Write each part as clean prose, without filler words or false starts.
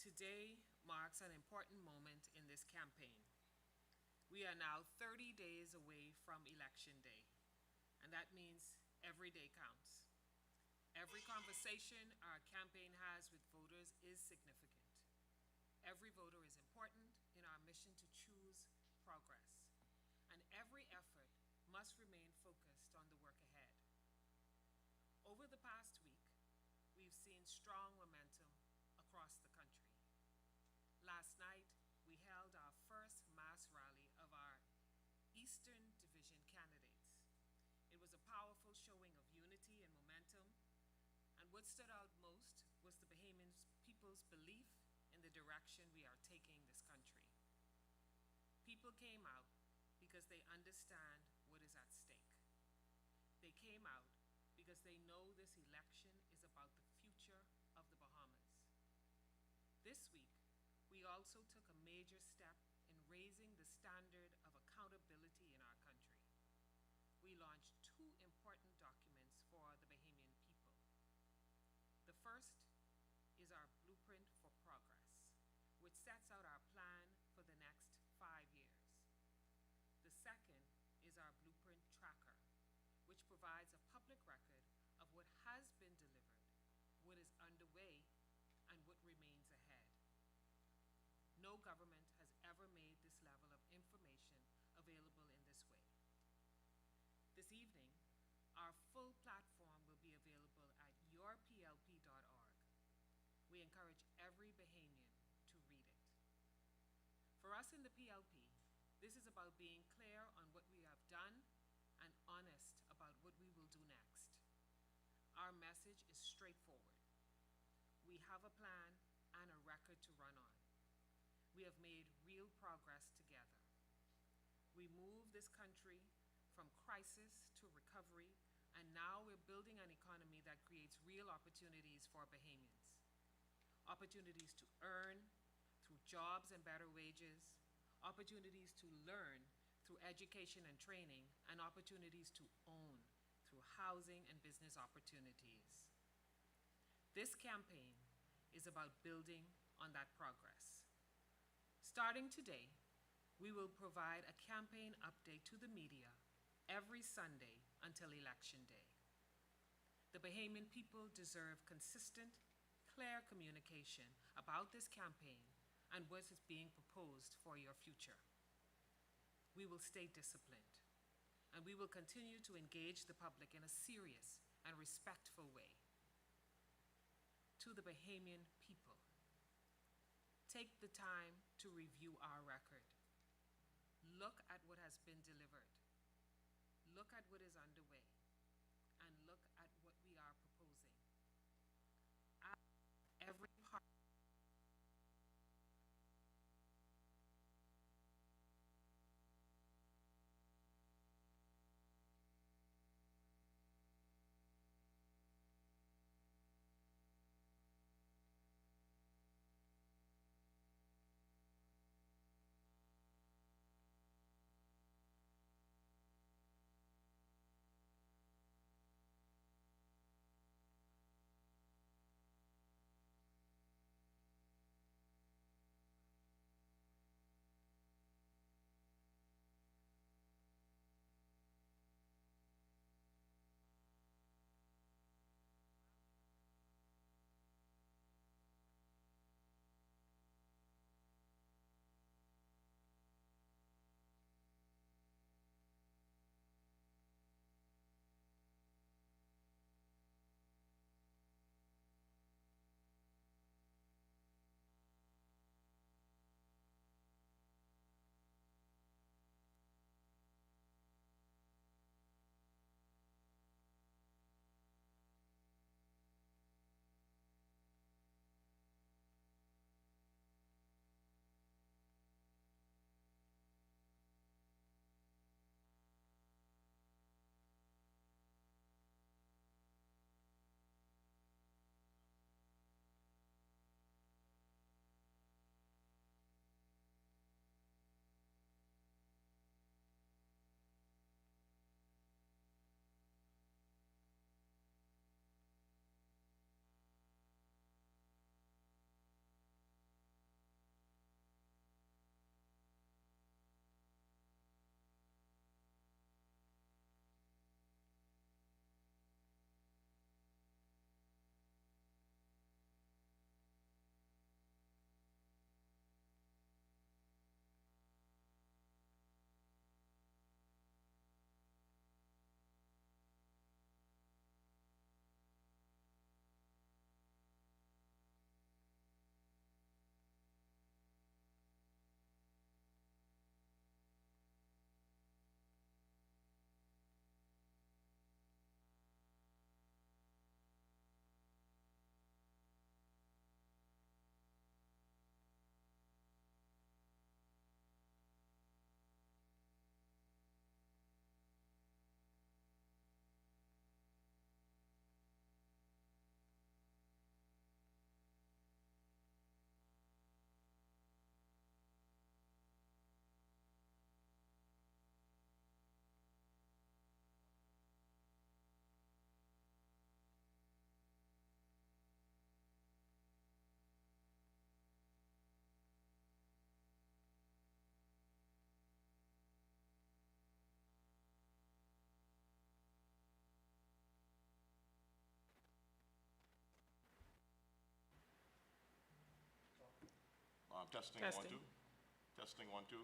Today marks an important moment in this campaign. We are now 30 days away from Election Day, and that means every day counts. Every conversation our campaign has with voters is significant. Every voter is important in our mission to choose progress, and every effort must remain focused on the work ahead. Over the past week, we've seen strong momentum across the country. Last night, we held our first mass rally of our Eastern Division candidates. It was a powerful showing of unity and momentum, and what stood out most was the Bahamian people's belief in the direction we are taking this country. People came out because they understand what is at stake. They came out because they know this election is about the future of the Bahamas. This week, we also took a major step in raising the standard of accountability in our country. We launched two important documents for the Bahamian people. The first is our Blueprint for Progress, which sets out our plan for the next 5 years. The second is our Blueprint Tracker, which provides a public record of what has been delivered, what is underway, and what remains ahead. No government has ever made this level of information available in this way. This evening, our full platform will be available at yourplp.org. We encourage every Bahamian to read it. For us in the PLP, this is about being clear on what we have done and honest about what we will do next. Our message is straightforward. We have a plan and a record to run on. We have made real progress together. We moved this country from crisis to recovery, and now we're building an economy that creates real opportunities for Bahamians. Opportunities to earn through jobs and better wages, opportunities to learn through education and training, and opportunities to own through housing and business opportunities. This campaign is about building on that progress. Starting today, we will provide a campaign update to the media every Sunday until Election Day. The Bahamian people deserve consistent, clear communication about this campaign and what is being proposed for your future. We will stay disciplined, and we will continue to engage the public in a serious and respectful way. To the Bahamian people, take the time to review our record. Look at what has been delivered. Look at what is underway, and look at what we are proposing. Ask every part Testing, Testing. 1, 2. Testing, 1, 2.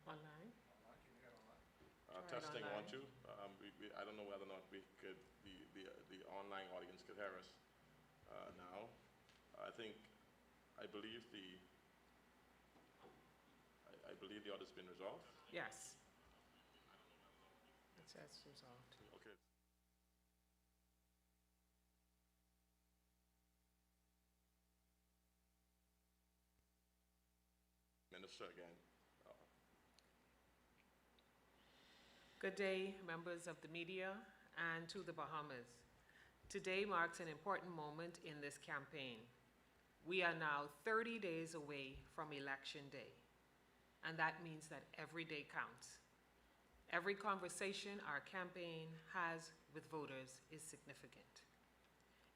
Online? Try it Testing, online. 1, 2. I don't know whether or not we could, the online audience could hear us now. I believe I believe the order's been resolved. Yes. It says resolved. Okay. Minister again. Good day, members of the media and to the Bahamas. Today marks an important moment in this campaign. We are now 30 days away from Election Day, and that means that every day counts. Every conversation our campaign has with voters is significant.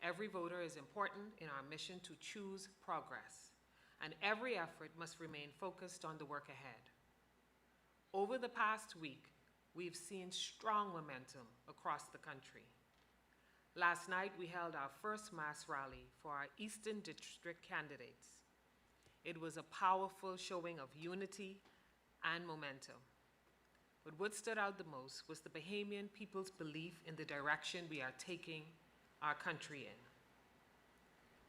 Every voter is important in our mission to choose progress, and every effort must remain focused on the work ahead. Over the past week, we've seen strong momentum across the country. Last night, we held our first mass rally for our Eastern District candidates. It was a powerful showing of unity and momentum. But what stood out the most was the Bahamian people's belief in the direction we are taking our country in.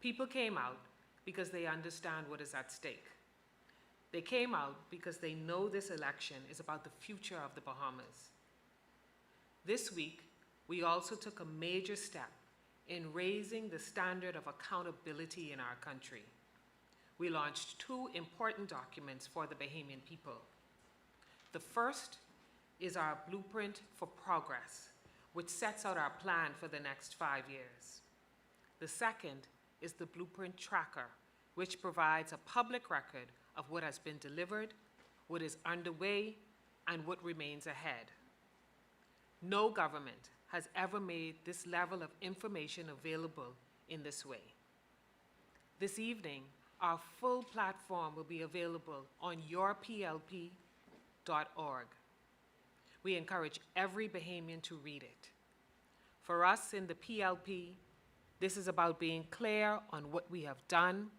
People came out because they understand what is at stake. They came out because they know this election is about the future of the Bahamas. This week, we also took a major step in raising the standard of accountability in our country. We launched 2 important documents for the Bahamian people. The first is our Blueprint for Progress, which sets out our plan for the next 5 years. The second is the Blueprint Tracker, which provides a public record of what has been delivered, what is underway, and what remains ahead. No government has ever made this level of information available in this way. This evening, our full platform will be available on yourplp.org. We encourage every Bahamian to read it. For us in the PLP, this is about being clear on what we have done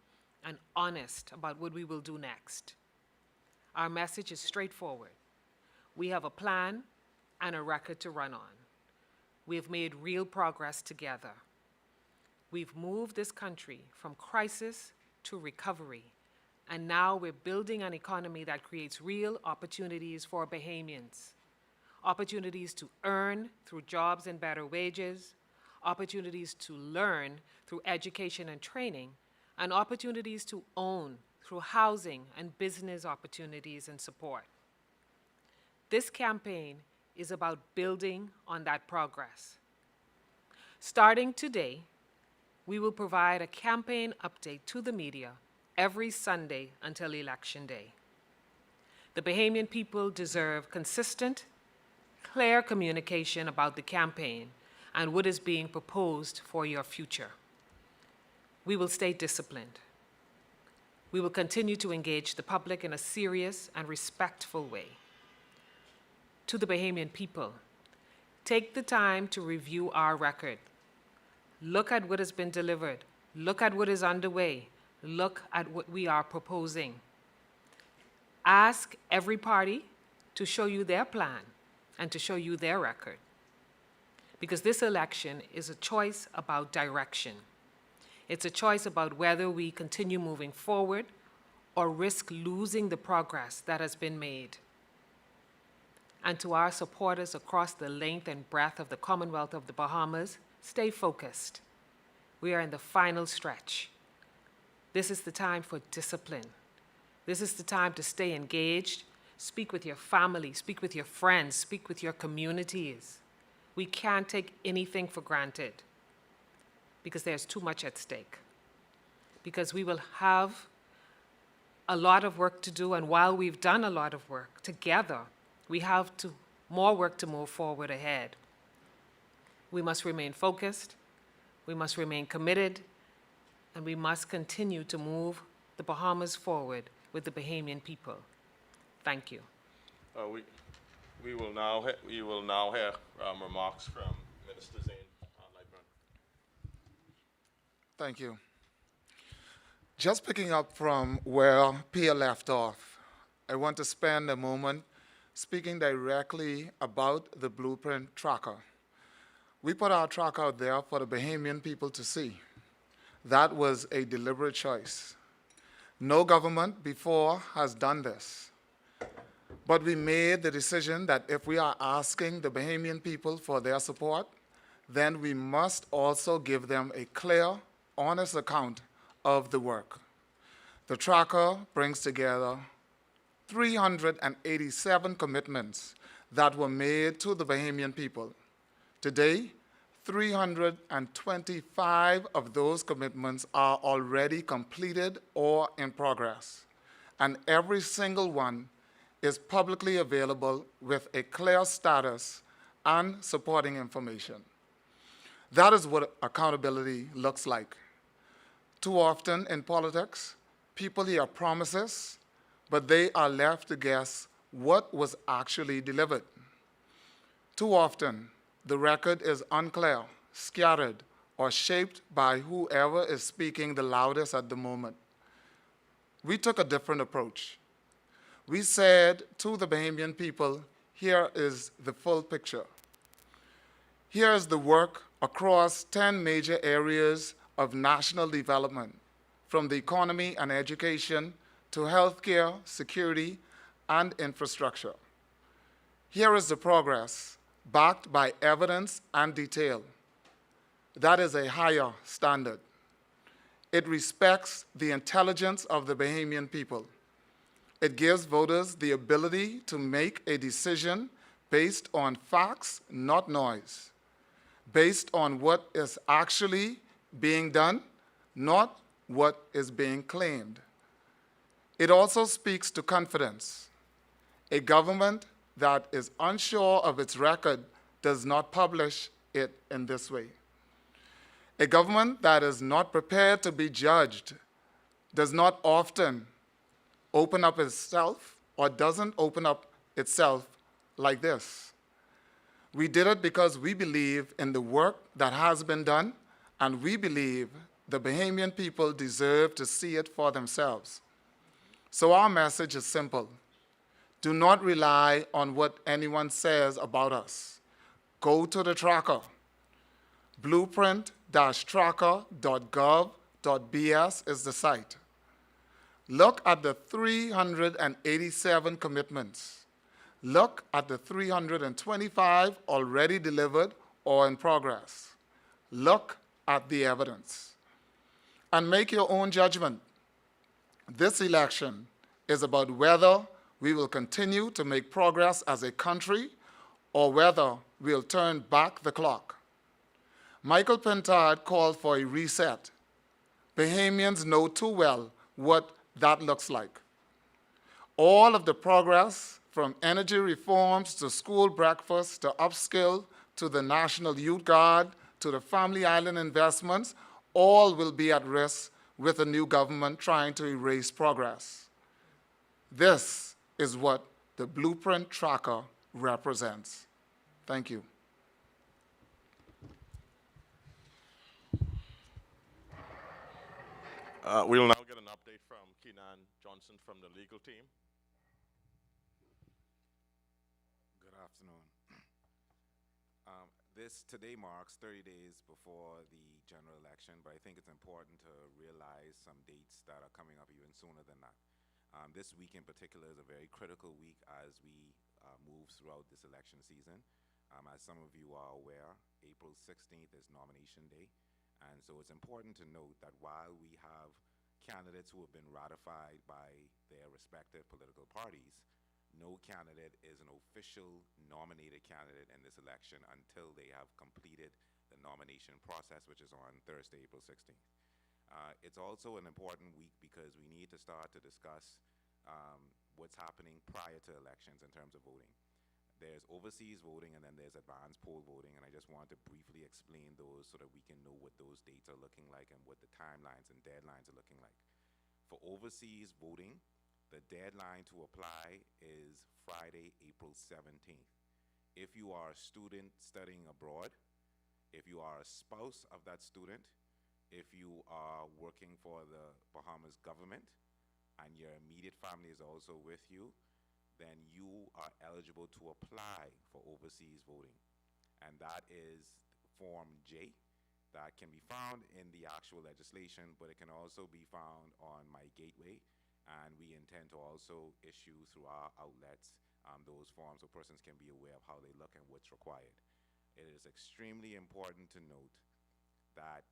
and honest about what we will do next. Our message is straightforward. We have a plan and a record to run on. We have made real progress together. We've moved this country from crisis to recovery, and now we're building an economy that creates real opportunities for Bahamians. Opportunities to earn through jobs and better wages, opportunities to learn through education and training, and opportunities to own through housing and business opportunities and support. This campaign is about building on that progress. Starting today, we will provide a campaign update to the media every Sunday until Election Day. The Bahamian people deserve consistent, clear communication about the campaign and what is being proposed for your future. We will stay disciplined. We will continue to engage the public in a serious and respectful way. To the Bahamian people, take the time to review our record. Look at what has been delivered. Look at what is underway. Look at what we are proposing. Ask every party to show you their plan and to show you their record. Because this election is a choice about direction. It's a choice about whether we continue moving forward or risk losing the progress that has been made. And to our supporters across the length and breadth of the Commonwealth of the Bahamas, stay focused. We are in the final stretch. This is the time for discipline. This is the time to stay engaged, speak with your family, speak with your friends, speak with your communities. We can't take anything for granted because there's too much at stake. Because we will have a lot of work to do, and while we've done a lot of work together, we have more work to move forward ahead. We must remain focused, we must remain committed, and we must continue to move the Bahamas forward with the Bahamian people. Thank you. We will now hear remarks from Minister Zane Lightburn. Thank you. Just picking up from where Pia left off, I want to spend a moment speaking directly about the Blueprint Tracker. We put our tracker out there for the Bahamian people to see. That was a deliberate choice. No government before has done this. But we made the decision that if we are asking the Bahamian people for their support, then we must also give them a clear, honest account of the work. The tracker brings together 387 commitments that were made to the Bahamian people. Today, 325 of those commitments are already completed or in progress, and every single one is publicly available with a clear status and supporting information. That is what accountability looks like. Too often in politics, people hear promises, but they are left to guess what was actually delivered. Too often, the record is unclear, scattered, or shaped by whoever is speaking the loudest at the moment. We took a different approach. We said to the Bahamian people, here is the full picture. Here is the work across 10 major areas of national development, from the economy and education to healthcare, security, and infrastructure. Here is the progress, backed by evidence and detail. That is a higher standard. It respects the intelligence of the Bahamian people. It gives voters the ability to make a decision based on facts, not noise, based on what is actually being done, not what is being claimed. It also speaks to confidence. A government that is unsure of its record does not publish it in this way. A government that is not prepared to be judged does not often open up itself or doesn't open up itself like this. We did it because we believe in the work that has been done, and we believe the Bahamian people deserve to see it for themselves. So our message is simple. Do not rely on what anyone says about us. Go to the tracker. Blueprint-tracker.gov.bs is the site. Look at the 387 commitments. Look at the 325 already delivered or in progress. Look at the evidence. And make your own judgment. This election is about whether we will continue to make progress as a country or whether we'll turn back the clock. Michael Pintard called for a reset. Bahamians know too well what that looks like. All of the progress, from energy reforms to school breakfast to upskill to the National Youth Guard to the Family Island investments, all will be at risk with a new government trying to erase progress. This is what the Blueprint Tracker represents. Thank you. We will now get an update from Keenan Johnson from the legal team. Good afternoon. Today marks 30 days before the general election, but I think it's important to realize some dates that are coming up even sooner than that. This week in particular is a very critical week as we move throughout this election season. As some of you are aware, April 16th is nomination day, and so it's important to note that while we have candidates who have been ratified by their respective political parties, no candidate is an official nominated candidate in this election until they have completed the nomination process, which is on Thursday, April 16th. It's also an important week because we need to start to discuss what's happening prior to elections in terms of voting. There's overseas voting and then there's advanced poll voting, and I just want to briefly explain those so that we can know what those dates are looking like and what the timelines and deadlines are looking like. For overseas voting, the deadline to apply is Friday, April 17th. If you are a student studying abroad, if you are a spouse of that student, if you are working for the Bahamas government, and your immediate family is also with you, then you are eligible to apply for overseas voting. And that is Form J that can be found in the actual legislation, but it can also be found on My Gateway. And we intend to also issue through our outlets those forms so persons can be aware of how they look and what's required. It is extremely important to note that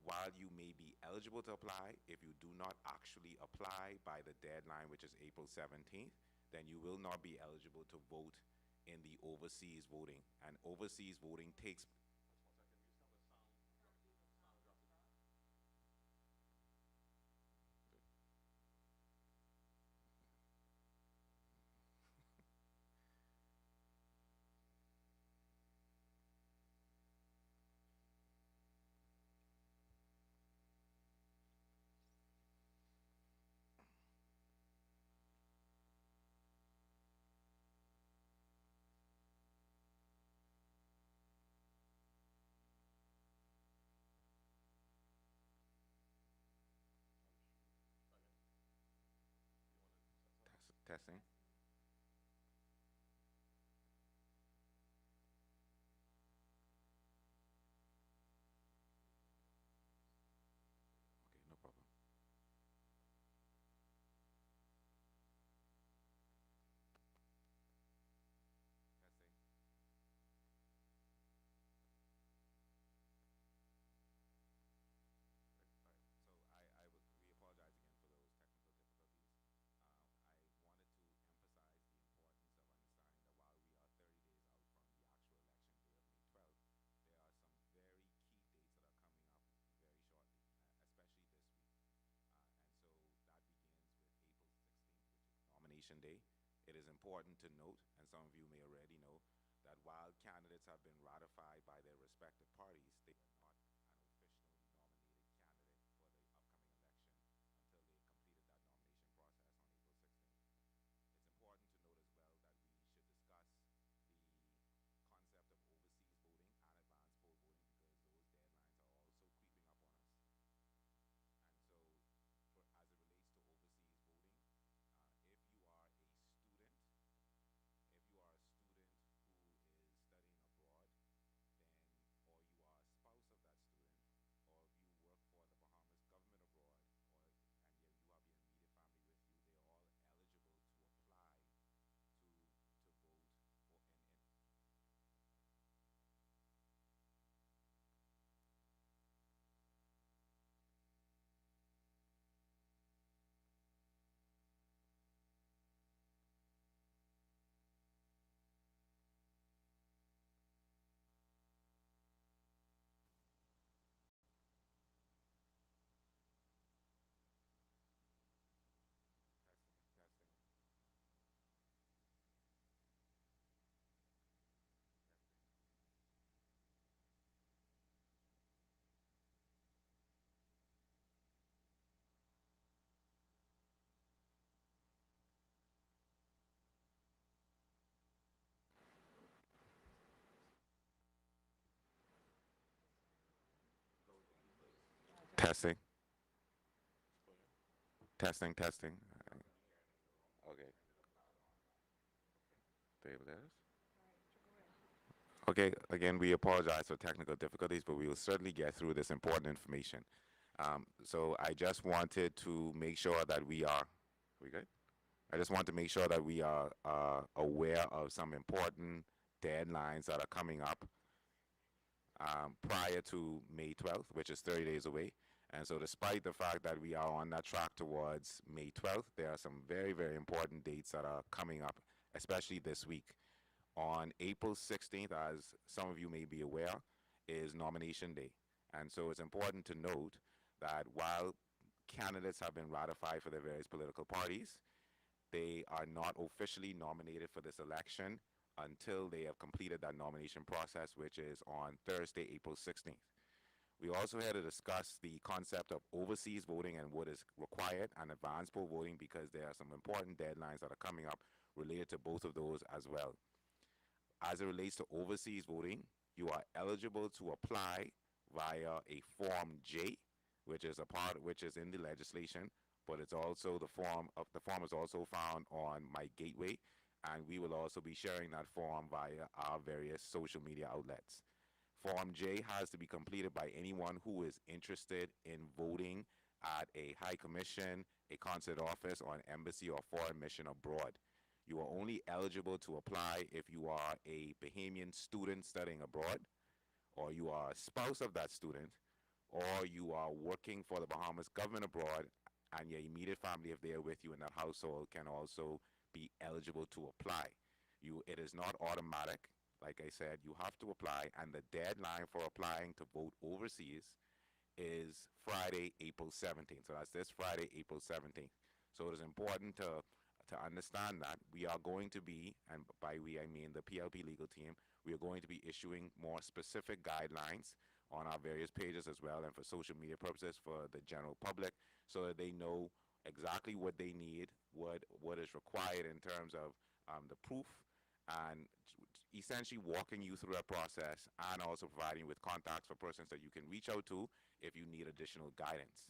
while you may be eligible to apply, if you do not actually apply by the deadline, which is April 17th, then you will not be eligible to vote in the overseas voting. And overseas voting takes. Testing. Okay, no problem. Testing. All right. So we apologize again for those technical difficulties. I wanted to emphasize the importance of understanding that while we are 30 days out from the actual election day of May 12th, there are some very key dates that are coming up very shortly, especially this week. And so that begins with April 16th, which is nomination day. It is important to note, and some of you may already know, that while candidates have been ratified by their respective parties, they are not an officially nominated candidate for the upcoming election until they completed that nomination process on April 16th. It's important to note as well that we should discuss the concept of overseas voting and advanced poll voting because those deadlines are also creeping up on us. And so, as it relates to overseas voting, if you are a student, if you are a student who is studying abroad, then, or you are a spouse of that student, or if you work for the Bahamas government abroad, and you have your immediate family with you, they are all eligible to apply to vote for in. Testing. Testing. Testing. Testing. Okay. They able to hear us? Okay, again, we apologize for technical difficulties, but we will certainly get through this important information. So I just wanted to make sure that we good? I just want to make sure that we are aware of some important deadlines that are coming up prior to May 12th, which is 30 days away. And so despite the fact that we are on that track towards May 12th, there are some very, very important dates that are coming up, especially this week. On April 16th, as some of you may be aware, is nomination day. And so it's important to note that while candidates have been ratified for their various political parties, they are not officially nominated for this election until they have completed that nomination process, which is on Thursday, April 16th. We also had to discuss the concept of overseas voting and what is required, and advance poll voting, because there are some important deadlines that are coming up related to both of those as well. As it relates to overseas voting, you are eligible to apply via a Form J, which is in the legislation, but it's also the form is also found on My Gateway, and we will also be sharing that form via our various social media outlets. Form J has to be completed by anyone who is interested in voting at a high commission, a consulate office, or an embassy or foreign mission abroad. You are only eligible to apply if you are a Bahamian student studying abroad, or you are a spouse of that student, or you are working for the Bahamas government abroad, and your immediate family, if they are with you in that household, can also be eligible to apply. It is not automatic. Like I said, you have to apply, and the deadline for applying to vote overseas is Friday, April 17th. So that's this Friday, April 17th. So it is important to understand that we are going to be, and by we I mean the PLP legal team, we are going to be issuing more specific guidelines on our various pages as well, and for social media purposes for the general public, so that they know exactly what they need, what is required in terms of the proof, and essentially walking you through that process, and also providing you with contacts for persons that you can reach out to if you need additional guidance.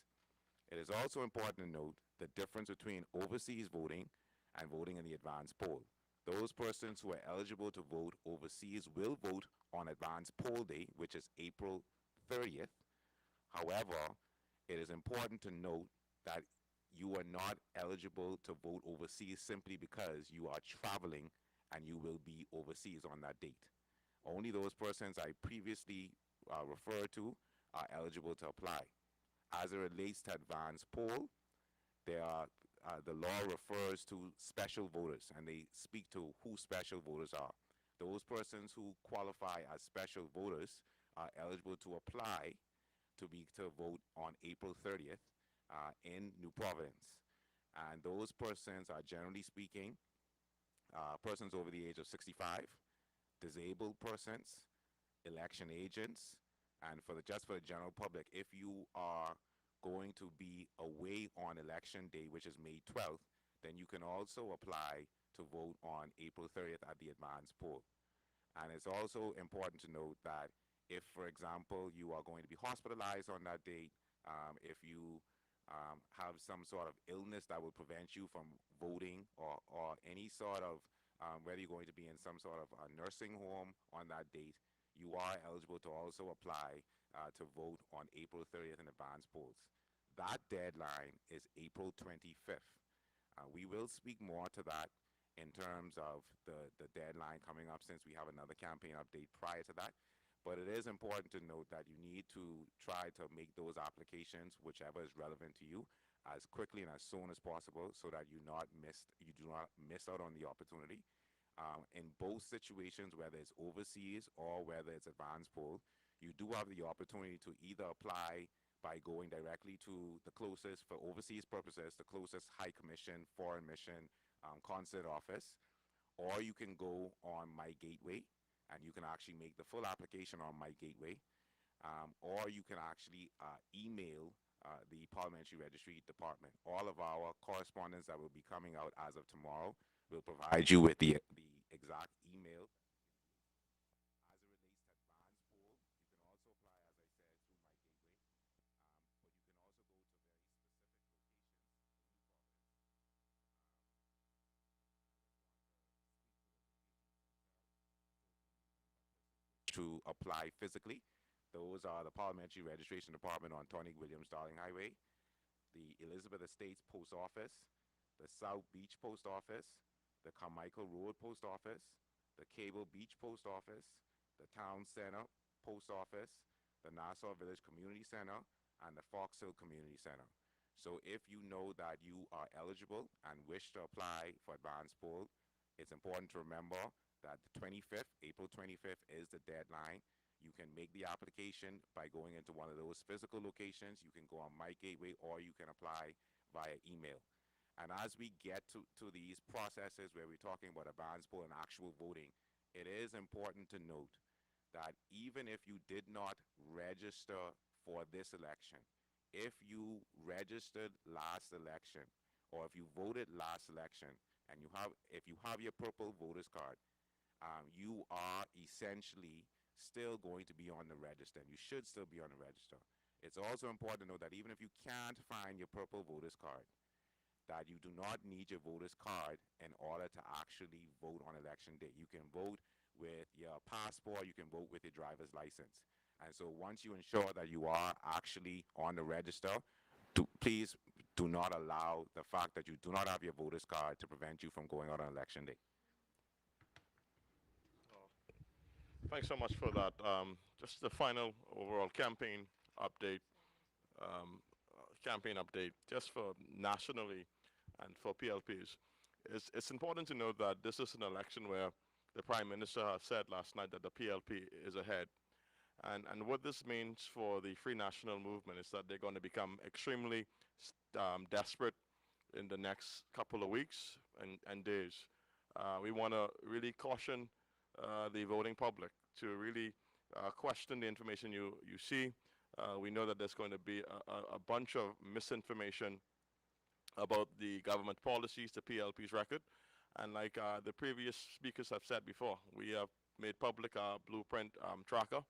It is also important to note the difference between overseas voting and voting in the advance poll. Those persons who are eligible to vote overseas will vote on advance poll day, which is April 30th. However, it is important to note that you are not eligible to vote overseas simply because you are traveling and you will be overseas on that date. Only those persons I previously referred to are eligible to apply. As it relates to advance poll, the law refers to special voters, and they speak to who special voters are. Those persons who qualify as special voters are eligible to apply to vote on April 30th in New Providence. And those persons are, generally speaking, persons over the age of 65, disabled persons, election agents, and just for the general public, if you are going to be away on election day, which is May 12th, then you can also apply to vote on April 30th at the advance poll. And it's also important to note that if, for example, you are going to be hospitalized on that date, if you have some sort of illness that will prevent you from voting, or any sort of, whether you're going to be in some sort of a nursing home on that date, you are eligible to also apply to vote on April 30th in advance polls. That deadline is April 25th. We will speak more to that in terms of the deadline coming up, since we have another campaign update prior to that. But it is important to note that you need to try to make those applications, whichever is relevant to you, as quickly and as soon as possible, so that you do not miss out on the opportunity. In both situations, whether it's overseas or whether it's advanced poll, you do have the opportunity to either apply by going directly to the closest, for overseas purposes, the closest high commission, foreign mission, consulate office, or you can go on My Gateway, and you can actually make the full application on My Gateway, or you can actually email the Parliamentary Registry Department. All of our correspondence that will be coming out as of tomorrow will provide you with the exact email. As it relates to advance poll, you can also apply, as I said, through My Gateway, but you can also go to very specific locations to apply physically. Those are the Parliamentary Registration Department on Tony Williams Darling Highway, the Elizabeth Estates Post Office, the South Beach Post Office, the Carmichael Road Post Office, the Cable Beach Post Office, the Town Center Post Office, the Nassau Village Community Center, and the Fox Hill Community Center. So if you know that you are eligible and wish to apply for advance poll, it's important to remember that the 25th, April 25th, is the deadline. You can make the application by going into one of those physical locations. You can go on My Gateway, or you can apply via email. And as we get to these processes where we're talking about advance poll and actual voting, it is important to note that even if you did not register for this election, if you registered last election, or if you voted last election, and if you have your purple voters card, you are essentially still going to be on the register, and you should still be on the register. It's also important to know that even if you can't find your purple voters card, that you do not need your voter's card in order to actually vote on election day. You can vote with your passport, you can vote with your driver's license. And so once you ensure that you are actually on the register, please do not allow the fact that you do not have your voter's card to prevent you from going out on election day. Thanks so much for that. Just the final overall um, campaign update, just for nationally and for PLPs. It's important to note that this is an election where the Prime Minister has said last night that the PLP is ahead. And what this means for the Free National Movement is that they're going to become extremely desperate in the next couple of weeks and days. We want to really caution the voting public to really question the information you see. We know that there's going to be a bunch of misinformation about the government policies, the PLP's record. And like the previous speakers have said before, we have made public our blueprint tracker.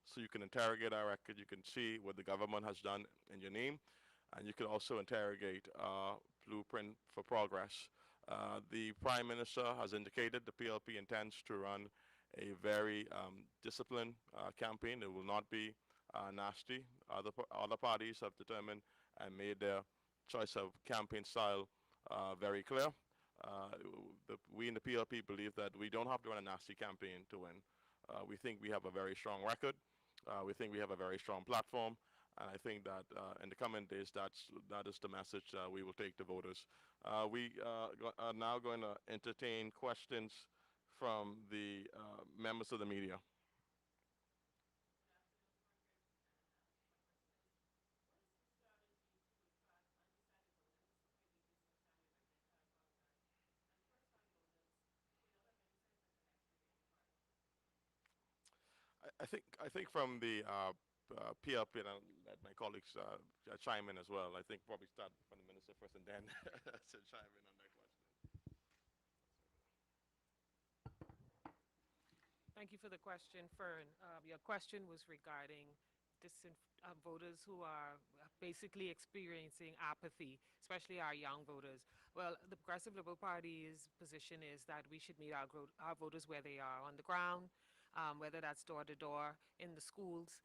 So you can interrogate our record, you can see what the government has done in your name, and you can also interrogate blueprint for progress. The Prime Minister has indicated the PLP intends to run a very disciplined campaign. It will not be nasty. Other parties have determined and made their choice of campaign style very clear. We in the PLP believe that we don't have to run a nasty campaign to win. We think we have a very strong record. We think we have a very strong platform. And I think that in the coming days, that is the message we will take to voters. We are now going to entertain questions from the members of the media. I think from the PLP, and I'll let my colleagues chime in as well. I think probably start from the minister first, and then to chime in on that question. Thank you for the question, Fern. Your question was regarding voters who are basically experiencing apathy, especially our young voters. Well, the Progressive Liberal Party's position is that we should meet our voters where they are on the ground, whether that's door to door, in the schools,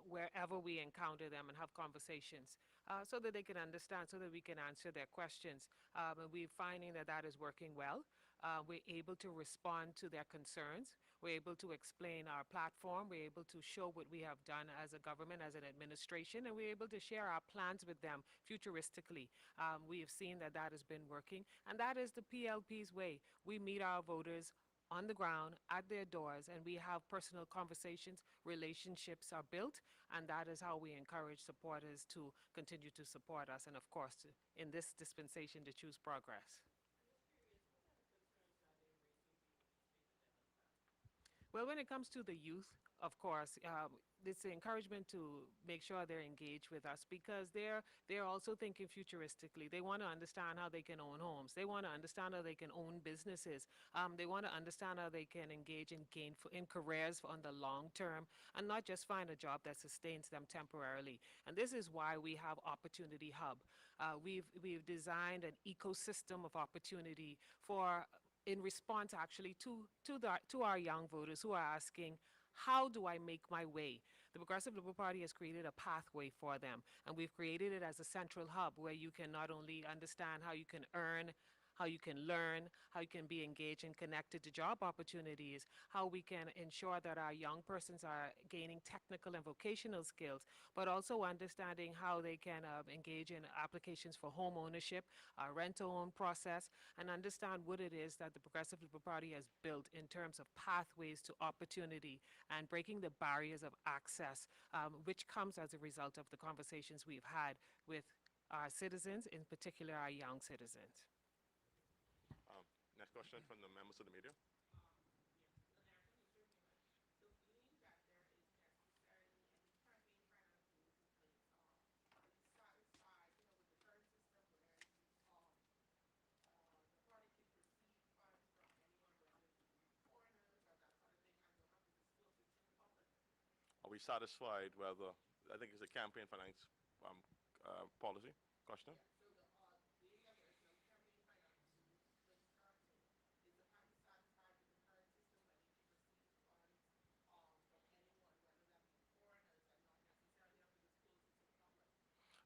wherever we encounter them, and have conversations so that they can understand, so that we can answer their questions. And we're finding that that is working well. We're able to respond to their concerns. We're able to explain our platform. We're able to show what we have done as a government, as an administration, and we're able to share our plans with them futuristically. We have seen that that has been working, and that is the PLP's way. We meet our voters on the ground, at their doors, and we have personal conversations. Relationships are built, and that is how we encourage supporters to continue to support us, and of course, in this dispensation, to choose progress. Well, when it comes to the youth, of course, it's the encouragement to make sure they're engaged with us, because they're also thinking futuristically. They want to understand how they can own homes. They want to understand how they can own businesses. They want to understand how they can engage in careers on the long term, and not just find a job that sustains them temporarily. And this is why we have Opportunity Hub. We've designed an ecosystem of opportunity in response actually to our young voters who are asking, how do I make my way? The Progressive Liberal Party has created a pathway for them, and we've created it as a central hub where you can not only understand how you can earn, how you can learn, how you can be engaged and connected to job opportunities, how we can ensure that our young persons are gaining technical and vocational skills, but also understanding how they can engage in applications for home ownership, rent-to-own process, and understand what it is that the Progressive Liberal Party has built in terms of pathways to opportunity and breaking the barriers of access, which comes as a result of the conversations we've had with our citizens, in particular our young citizens. Next question from the members of the media. Are we satisfied whether, I think it's a campaign finance policy question?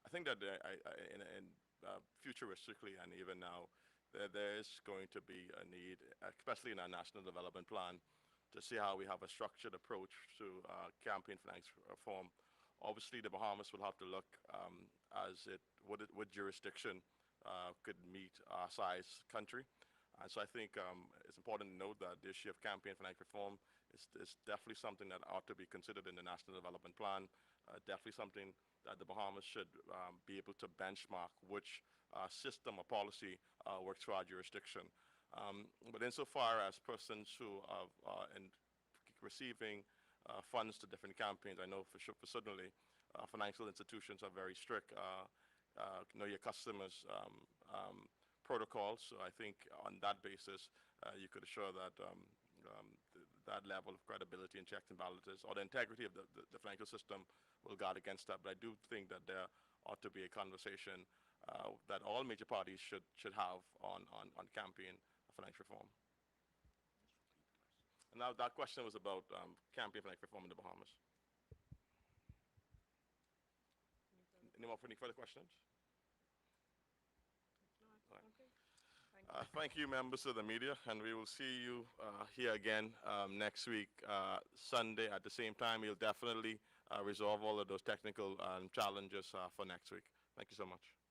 I think that futuristically and even now, there is going to be a need, especially in our national development plan, to see how we have a structured approach to campaign finance reform. Obviously, the Bahamas will have to look as what jurisdiction could meet our size country. And so I think it's important to note that the issue of campaign finance reform is definitely something that ought to be considered in the National Development Plan, definitely something that the Bahamas should be able to benchmark which system or policy works for our jurisdiction. But insofar as persons who are receiving funds to different campaigns, I know for sure, certainly financial institutions are very strict, know your customers protocols. So I think on that basis, you could assure that that level of credibility and checks and balances, or the integrity of the financial system, will guard against that. But I do think that there ought to be a conversation that all major parties should have on campaign finance reform. And now that question was about campaign finance reform in the Bahamas. Any further questions? All right. Thank you, members of the media, and we will see you here again next week, Sunday at the same time. We'll definitely resolve all of those technical challenges for next week. Thank you so much.